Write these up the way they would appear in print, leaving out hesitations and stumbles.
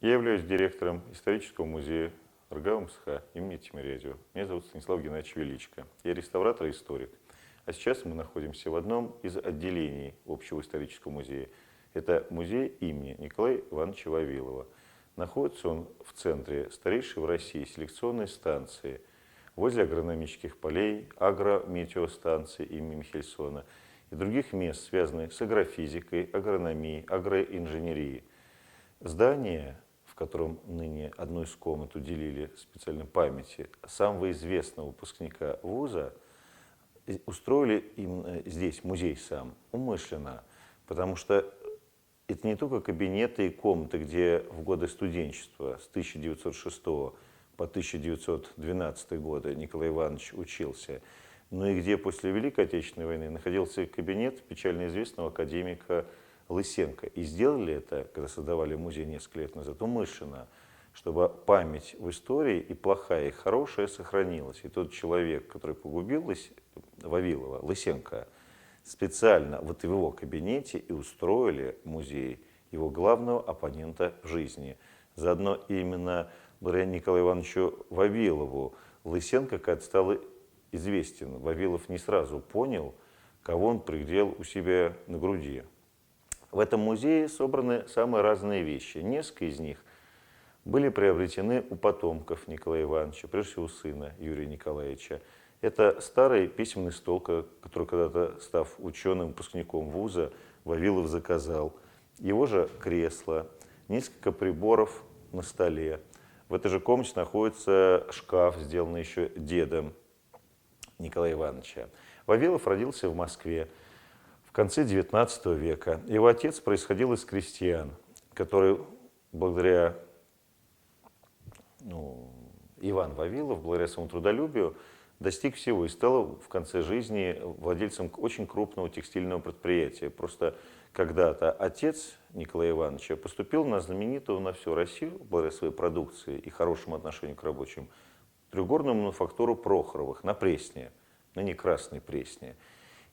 Я являюсь директором исторического музея РГАУ МСХ имени Тимирязева. Меня зовут Станислав Геннадьевич Величко. Я реставратор и историк. А сейчас мы находимся в одном из отделений Общего исторического музея. Это музей имени Николая Ивановича Вавилова. Находится он в центре старейшей в России селекционной станции, возле агрономических полей, агрометеостанции имени Михельсона и других мест, связанных с агрофизикой, агрономией, агроинженерией. Здание, в котором ныне одну из комнат уделили специальной памяти самого известного выпускника вуза, устроили именно здесь, музей сам, умышленно, потому что это не только кабинеты и комнаты, где в годы студенчества с 1906 по 1912 годы Николай Иванович учился, но и где после Великой Отечественной войны находился кабинет печально известного академика Лысенко. И сделали это, когда создавали музей несколько лет назад, умышленно, чтобы память в истории и плохая, и хорошая сохранилась. И тот человек, который погубил Вавилова, Лысенко, специально вот в его кабинете и устроили музей его главного оппонента в жизни. Заодно именно благодаря Николаю Ивановичу Вавилову Лысенко как стал известен. Вавилов не сразу понял, кого он пригрел у себя на груди. В этом музее собраны самые разные вещи. Несколько из них были приобретены у потомков Николая Ивановича, прежде всего сына Юрия Николаевича. Это старый письменный стол, который когда-то, став ученым, выпускником вуза, Вавилов заказал. Его же кресло, несколько приборов на столе. В этой же комнате находится шкаф, сделанный еще дедом Николая Ивановича. Вавилов родился в Москве в конце XIX века. Его отец происходил из крестьян, которые благодаря Иван Вавилов, благодаря своему трудолюбию, достиг всего и стал в конце жизни владельцем очень крупного текстильного предприятия. Просто когда-то отец Николая Ивановича поступил на знаменитую на всю Россию, благодаря своей продукции и хорошему отношению к рабочим, трехгорную мануфактуру Прохоровых на Пресне, ныне Красной Пресне.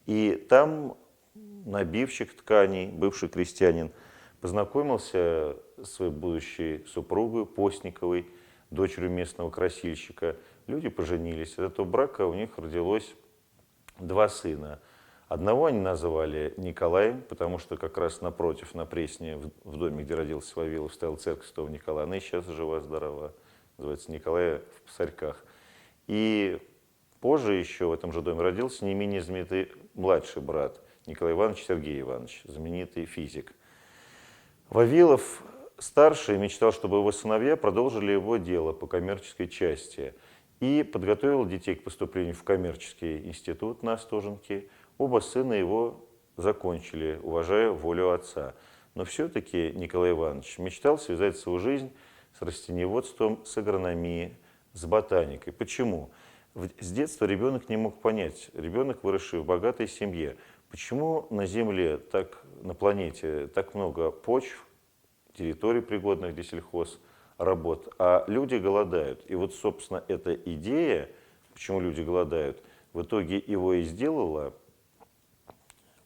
И там набивщик тканей, бывший крестьянин, познакомился с своей будущей супругой Постниковой, дочерью местного красильщика. Люди поженились. От этого брака у них родилось два сына. Одного они назвали Николаем, потому что как раз напротив, на Пресне, в доме, где родился Вавилов, стояла церковь Святого Николая. Она и сейчас жива-здорова. Называется Николая в Псарьках. И позже еще в этом же доме родился не менее знаменитый младший брат Николай Иванович Сергей Иванович, знаменитый физик. Вавилов старший мечтал, чтобы его сыновья продолжили его дело по коммерческой части и подготовил детей к поступлению в коммерческий институт на Остоженке. Оба сына его закончили, уважая волю отца. Но все-таки Николай Иванович мечтал связать свою жизнь с растениеводством, с агрономией, с ботаникой. Почему? С детства ребенок не мог понять, ребенок, выросший в богатой семье, почему на Земле, на планете так много почв, территорий, пригодных для сельхозработ, а люди голодают. И вот, собственно, эта идея, почему люди голодают, в итоге его и сделала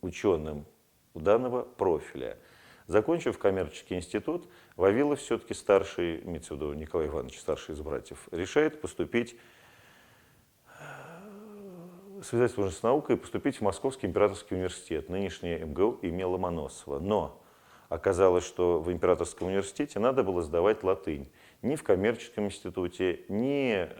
ученым данного профиля. Закончив коммерческий институт, Вавилов все-таки старший, имеется в виду Николай Иванович, старший из братьев, решает поступить, связать сложность с наукой и поступить в Московский императорский университет, нынешний МГУ имени Ломоносова. Но оказалось, что в императорском университете надо было сдавать латынь. Ни в коммерческом институте, ни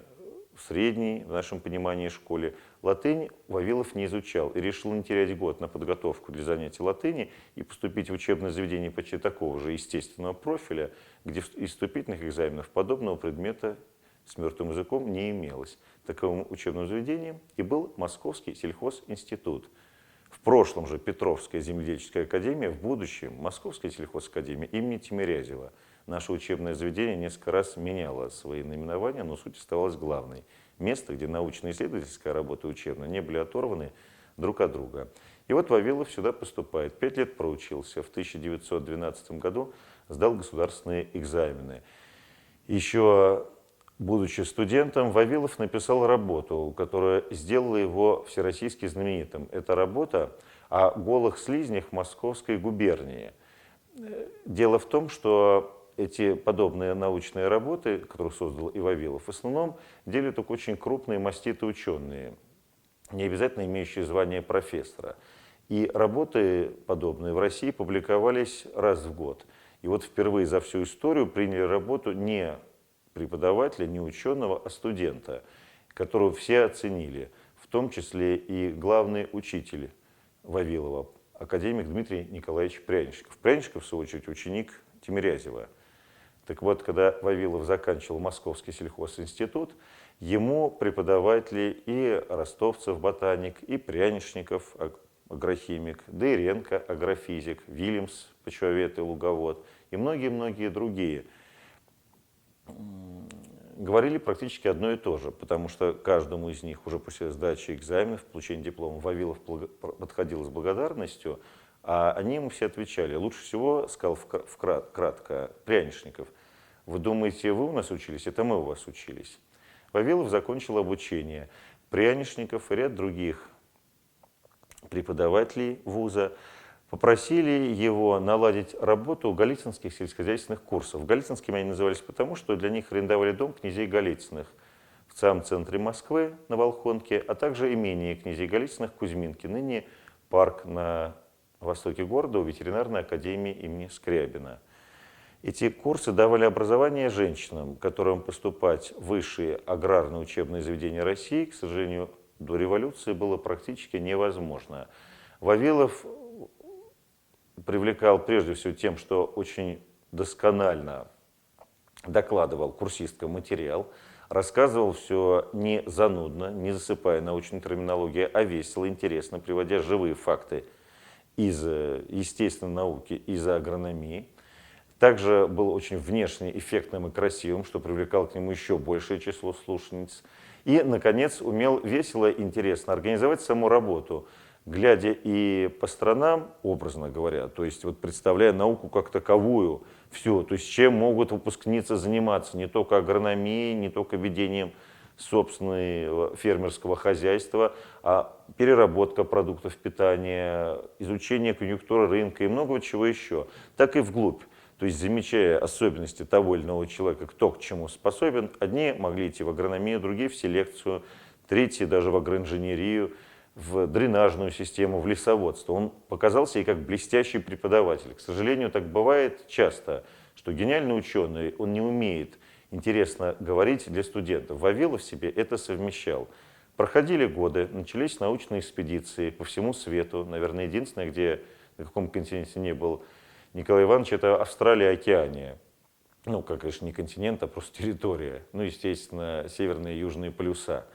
в средней, в нашем понимании, школе. Латынь Вавилов не изучал и решил не терять год на подготовку для занятий латыни и поступить в учебное заведение почти такого же естественного профиля, где из вступительных экзаменов подобного предмета с мертвым языком не имелось. Таковым учебным заведением и был Московский сельхозинститут. В прошлом же Петровская земледельческая академия, в будущем Московская сельхозакадемия имени Тимирязева. Наше учебное заведение несколько раз меняло свои наименования, но суть оставалась главной. Место, где научно-исследовательская работа и учебная не были оторваны друг от друга. И вот Вавилов сюда поступает. 5 лет проучился. В 1912 году сдал государственные экзамены. Еще будучи студентом, Вавилов написал работу, которая сделала его всероссийски знаменитым. Это работа о голых слизнях Московской губернии. Дело в том, что эти подобные научные работы, которые создал и Вавилов, в основном делают только очень крупные маститые ученые, не обязательно имеющие звание профессора. И работы подобные в России публиковались раз в год. И вот впервые за всю историю приняли работу не преподавателя, не ученого, а студента, которого все оценили, в том числе и главный учитель Вавилова, академик Дмитрий Николаевич Прянишников. Прянишников, в свою очередь, ученик Тимирязева. Так вот, когда Вавилов заканчивал Московский сельхозинститут, ему преподаватели и Ростовцев, ботаник, и Прянишников, агрохимик, Дейренко, агрофизик, Вильямс, почвовед и луговод, и многие-многие другие говорили практически одно и то же, потому что каждому из них уже после сдачи экзаменов, получения диплома Вавилов подходил с благодарностью, а они ему все отвечали. Лучше всего, сказал кратко Прянишников, вы думаете, вы у нас учились, это мы у вас учились. Вавилов закончил обучение. Прянишников и ряд других преподавателей вуза попросили его наладить работу голицынских сельскохозяйственных курсов. Голицынскими они назывались потому, что для них арендовали дом князей Голицыных в самом центре Москвы, на Волхонке, а также имение князей Голицыных Кузьминки, ныне парк на востоке города у ветеринарной академии имени Скрябина. Эти курсы давали образование женщинам, которым поступать в высшие аграрные учебные заведения России, к сожалению, до революции было практически невозможно. Вавилов привлекал прежде всего тем, что очень досконально докладывал курсисткам материал, рассказывал все не занудно, не засыпая научной терминологией, а весело, интересно, приводя живые факты из естественной науки, из агрономии. Также был очень внешне эффектным и красивым, что привлекало к нему еще большее число слушательниц. И, наконец, умел весело и интересно организовать саму работу, глядя и по сторонам, образно говоря, то есть вот представляя науку как таковую, все, то есть чем могут выпускницы заниматься, не только агрономией, не только ведением собственного фермерского хозяйства, а переработка продуктов питания, изучение конъюнктуры рынка и много чего еще, так и вглубь. То есть, замечая особенности того или иного человека, кто к чему способен, одни могли идти в агрономию, другие в селекцию, третьи даже в агроинженерию, в дренажную систему, в лесоводство. Он показался и как блестящий преподаватель. К сожалению, так бывает часто, что гениальный ученый, он не умеет интересно говорить для студентов. Вавилов себе это совмещал. Проходили годы, начались научные экспедиции по всему свету. Наверное, единственное, где на каком континенте не был Николай Иванович, это Австралия и Океания. Ну, как, конечно, не континент, а просто территория. Ну, естественно, северные и южные полюса.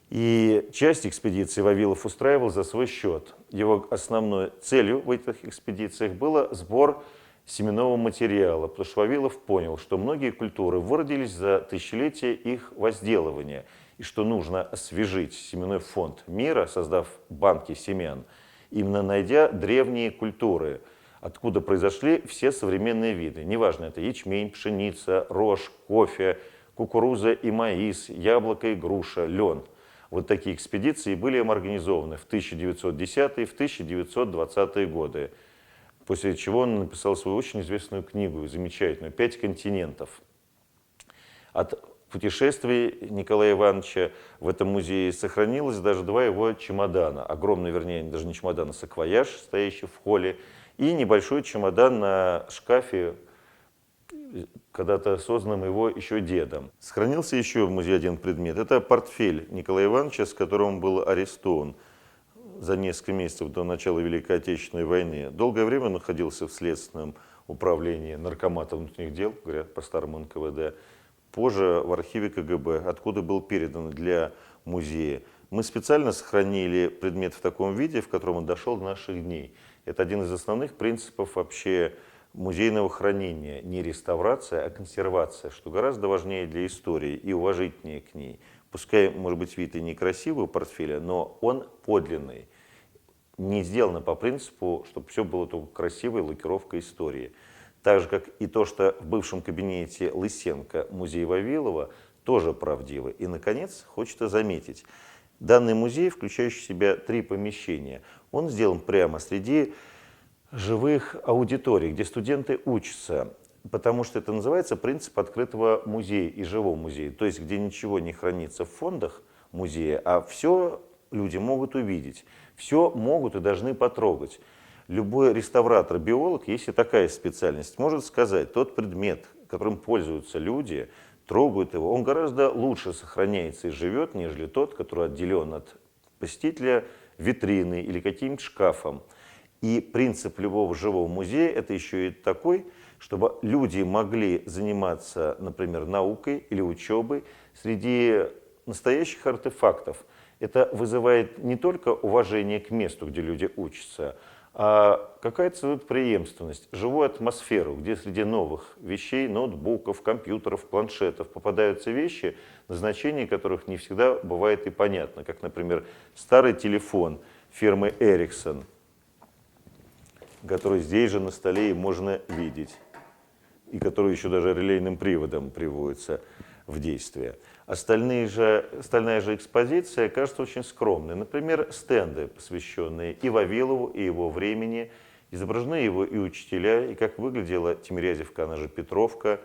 И часть экспедиции Вавилов устраивал за свой счет. Его основной целью в этих экспедициях было сбор семенного материала, потому что Вавилов понял, что многие культуры выродились за тысячелетия их возделывания, и что нужно освежить семенной фонд мира, создав банки семян, именно найдя древние культуры, откуда произошли все современные виды. Неважно, это ячмень, пшеница, рожь, кофе, кукуруза и маис, яблоко и груша, лен. Вот такие экспедиции были им организованы в 1910-е, в 1920-е годы, после чего он написал свою очень известную книгу, замечательную «5 континентов». От путешествий Николая Ивановича в этом музее сохранилось даже 2 его чемодана. Огромный, вернее, даже не чемодан, а саквояж, стоящий в холле, и небольшой чемодан на шкафе, когда-то созданным его еще дедом. Сохранился еще в музее один предмет. Это портфель Николая Ивановича, с которым он был арестован за несколько месяцев до начала Великой Отечественной войны. Долгое время он находился в Следственном управлении Наркомата внутренних дел, говорят по старому НКВД, позже в архиве КГБ, откуда был передан для музея. Мы специально сохранили предмет в таком виде, в котором он дошел до наших дней. Это один из основных принципов вообще музейного хранения. Не реставрация, а консервация, что гораздо важнее для истории и уважительнее к ней. Пускай, может быть, вид и некрасивый у портфеля, но он подлинный. Не сделано по принципу, чтобы все было только красивой лакировкой истории. Так же, как и то, что в бывшем кабинете Лысенко музея Вавилова, тоже правдиво. И, наконец, хочется заметить, данный музей, включающий в себя 3 помещения, он сделан прямо среди живых аудиторий, где студенты учатся. Потому что это называется принцип открытого музея и живого музея. То есть, где ничего не хранится в фондах музея, а все люди могут увидеть, все могут и должны потрогать. Любой реставратор-биолог, если такая специальность, может сказать, тот предмет, которым пользуются люди, трогают его, он гораздо лучше сохраняется и живет, нежели тот, который отделен от посетителя витриной или каким-нибудь шкафом. И принцип любого живого музея – это еще и такой, чтобы люди могли заниматься, например, наукой или учебой среди настоящих артефактов. Это вызывает не только уважение к месту, где люди учатся, а какая-то преемственность, живую атмосферу, где среди новых вещей, ноутбуков, компьютеров, планшетов попадаются вещи, назначение которых не всегда бывает и понятно, как, например, старый телефон фирмы Ericsson, который здесь же на столе и можно видеть, и который еще даже релейным приводом приводится в действие. Остальная же экспозиция кажется очень скромной. Например, стенды, посвященные и Вавилову, и его времени. Изображены его и учителя, и как выглядела Тимирязевка, она же Петровка,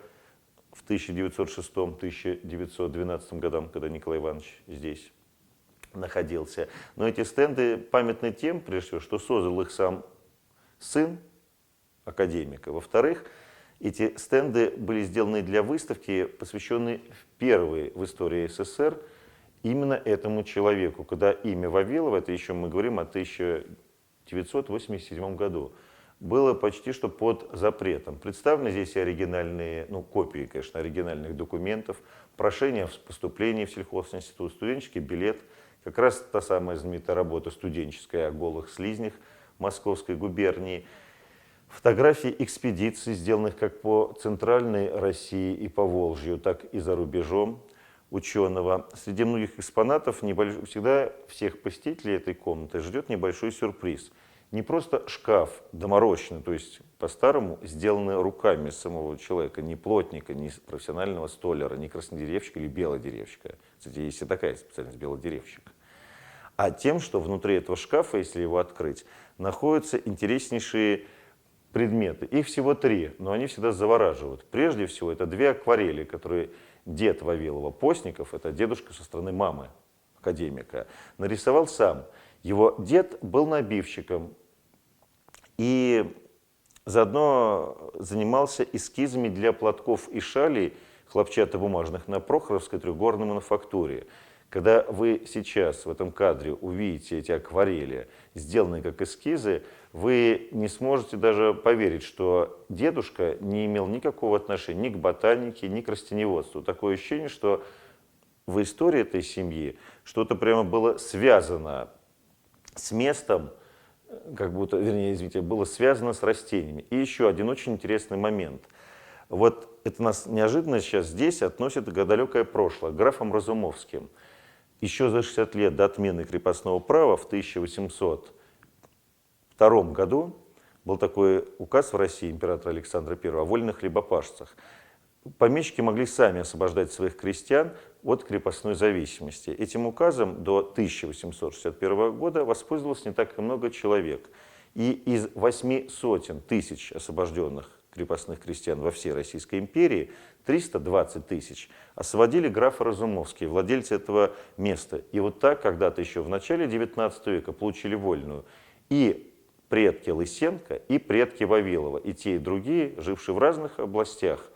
в 1906-1912 годам, когда Николай Иванович здесь находился. Но эти стенды памятны тем, прежде всего, что создал их сам сын академика. Во-вторых, эти стенды были сделаны для выставки, посвященной первой в истории СССР именно этому человеку, когда имя Вавилова, это еще мы говорим о 1987 году, было почти что под запретом. Представлены здесь и оригинальные, копии, конечно, оригинальных документов, прошение о поступлении в сельхозинститут, студенческий билет, как раз та самая знаменитая работа студенческая о голых слизнях Московской губернии, фотографии экспедиций, сделанных как по центральной России и по Волжью, так и за рубежом ученого. Среди многих экспонатов всегда всех посетителей этой комнаты ждет небольшой сюрприз. Не просто шкаф доморощенный, то есть по-старому сделанный руками самого человека, не плотника, не профессионального столяра, не краснодеревщика или белодеревщика. Кстати, есть и такая специальность белодеревщик. А тем, что внутри этого шкафа, если его открыть, находятся интереснейшие предметы. Их всего 3, но они всегда завораживают. Прежде всего, это 2 акварели, которые дед Вавилова, Постников, это дедушка со стороны мамы, академика, нарисовал сам. Его дед был набивщиком и заодно занимался эскизами для платков и шалей хлопчатобумажных на Прохоровской трехгорной мануфактуре. Когда вы сейчас в этом кадре увидите эти акварели, сделанные как эскизы, вы не сможете даже поверить, что дедушка не имел никакого отношения ни к ботанике, ни к растениеводству. Такое ощущение, что в истории этой семьи что-то прямо было связано с местом, как будто, вернее, извините, было связано с растениями. И еще один очень интересный момент. Вот это нас неожиданно сейчас здесь относит к далекое прошлое, к графам Разумовским. Еще за 60 лет до отмены крепостного права в 1802 году был такой указ в России императора Александра I о вольных хлебопашцах. Помещики могли сами освобождать своих крестьян от крепостной зависимости. Этим указом до 1861 года воспользовалось не так и много человек. И из 800 тысяч освобожденных крепостных крестьян во всей Российской империи 320 тысяч освободили графы Разумовские, владельцы этого места. И вот так когда-то еще в начале XIX века получили вольную и предки Лысенко, и предки Вавилова. И те, и другие, жившие в разных областях,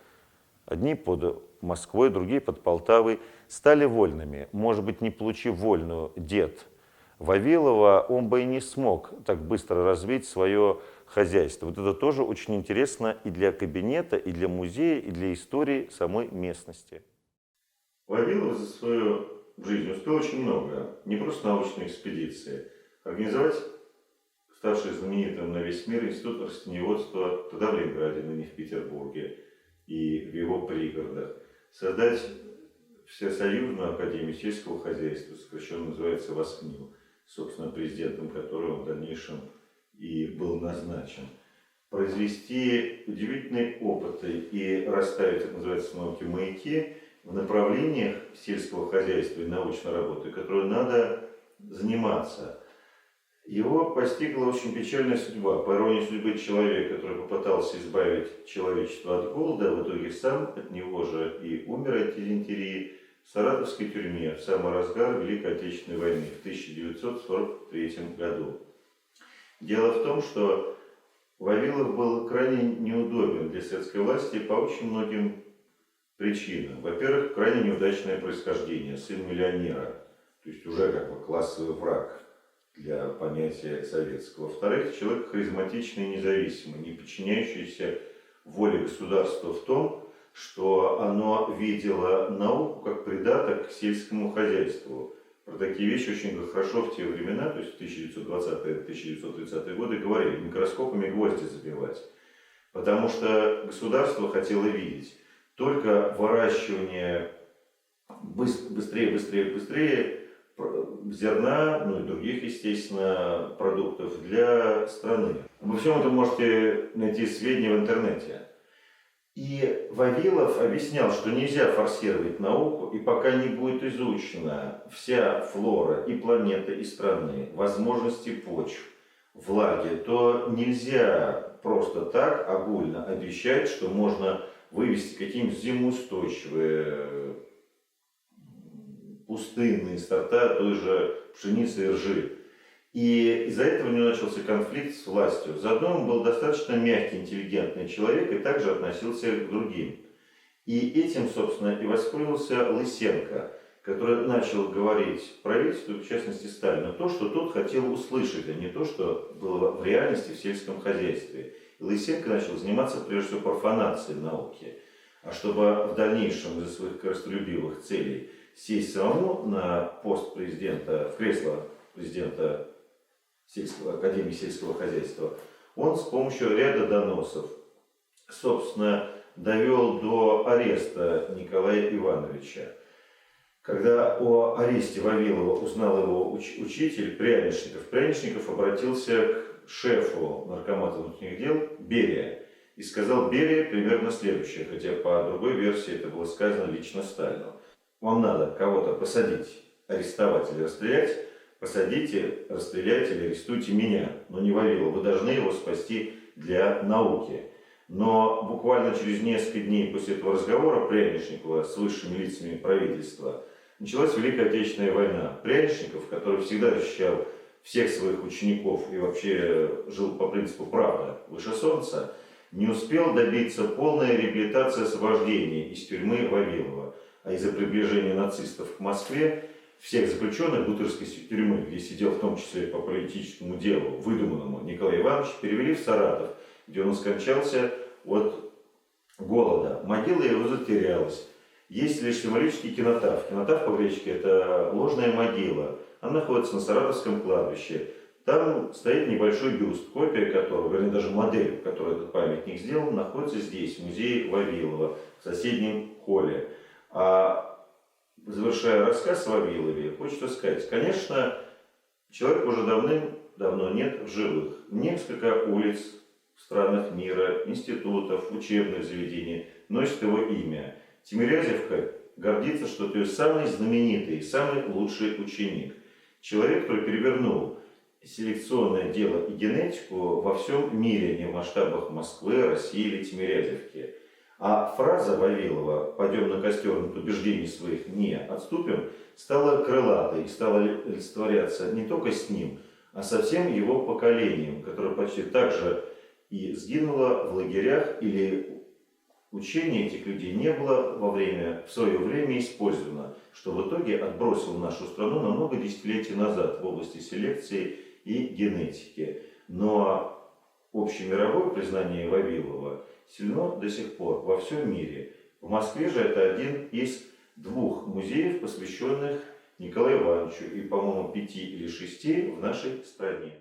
одни под Москвой, другие под Полтавой, стали вольными. Может быть, не получив вольную дед Вавилова, он бы и не смог так быстро развить свое хозяйство. Вот это тоже очень интересно и для кабинета, и для музея, и для истории самой местности. Вавилов за свою жизнь успел очень много. Не просто научные экспедиции. Организовать ставший знаменитым на весь мир институт растениеводства тогда в Ленинграде, ныне в Петербурге и в его пригородах. Создать Всесоюзную академию сельского хозяйства, сокращенно называется ВОСКНИУ, собственно, президентом которого в дальнейшем и был назначен. Произвести удивительные опыты и расставить, так называется, в науке маяки в направлениях сельского хозяйства и научной работы, которой надо заниматься. Его постигла очень печальная судьба. По иронии судьбы, человек, который попытался избавить человечество от голода, в итоге сам от него же и умер от дизентерии в саратовской тюрьме в самый разгар Великой Отечественной войны в 1943 году. Дело в том, что Вавилов был крайне неудобен для советской власти по очень многим причинам. Во-первых, крайне неудачное происхождение, сын миллионера, то есть уже как бы классовый враг для понятия советского. Во-вторых, человек харизматичный и независимый, не подчиняющийся воле государства в том, что оно видело науку как придаток к сельскому хозяйству. Про такие вещи очень хорошо в те времена, то есть в 1920-1930-е годы, говорили, микроскопами гвозди забивать. Потому что государство хотело видеть только выращивание быстрее зерна, ну и других, естественно, продуктов для страны. Обо всем этом можете найти сведения в интернете. И Вавилов объяснял, что нельзя форсировать науку, и пока не будет изучена вся флора и планеты, и страны, возможности почв, влаги, то нельзя просто так огульно обещать, что можно вывести какие-нибудь зимоустойчивые пустынные сорта той же пшеницы и ржи. И из-за этого у него начался конфликт с властью. Заодно он был достаточно мягкий, интеллигентный человек и также относился к другим. И этим, собственно, и воспользовался Лысенко, который начал говорить правительству, в частности Сталину, то, что тот хотел услышать, а не то, что было в реальности в сельском хозяйстве. И Лысенко начал заниматься прежде всего профанацией науки. А чтобы в дальнейшем из-за своих корыстолюбивых целей сесть самому на пост президента, в кресло президента Академии сельского хозяйства, он с помощью ряда доносов, собственно, довел до ареста Николая Ивановича. Когда о аресте Вавилова узнал его учитель Прянишников, Прянишников обратился к шефу Наркомата внутренних дел Берия и сказал Берия примерно следующее, хотя по другой версии это было сказано лично Сталину. Вам надо кого-то посадить, арестовать или расстрелять, посадите, расстреляйте или арестуйте меня, но не Вавилова. Вы должны его спасти для науки. Но буквально через несколько дней после этого разговора Прянишникова с высшими лицами правительства началась Великая Отечественная война. Прянишников, который всегда защищал всех своих учеников и вообще жил по принципу «правда выше солнца», не успел добиться полной реабилитации освобождения из тюрьмы Вавилова. А из-за приближения нацистов к Москве всех заключенных Бутырской тюрьмы, где сидел в том числе по политическому делу, выдуманному, Николай Иванович, перевели в Саратов, где он скончался от голода. Могила его затерялась. Есть лишь символический кинотаф. Кинотаф по-гречески это ложная могила. Она находится на Саратовском кладбище. Там стоит небольшой бюст, копия которого, вернее даже модель, в которой этот памятник сделан, находится здесь, в музее Вавилова, в соседнем холле. А завершая рассказ о Вавилове, хочется сказать, конечно, человек уже давным-давно нет в живых. Несколько улиц в странах мира, институтов, учебных заведений носит его имя. Тимирязевка гордится, что это ее самый знаменитый, самый лучший ученик. Человек, который перевернул селекционное дело и генетику во всем мире, не в масштабах Москвы, России или Тимирязевки. А фраза Вавилова «пойдем на костер, от убеждений своих не отступим» стала крылатой и стала олицетворяться не только с ним, а со всем его поколением, которое почти так же и сгинуло в лагерях, или учение этих людей не было в свое время использовано, что в итоге отбросило нашу страну на много десятилетий назад в области селекции и генетики. Но общемировое признание Вавилова сильно до сих пор во всем мире. В Москве же это один из двух музеев, посвященных Николаю Ивановичу, и, по-моему, 5 или 6 в нашей стране.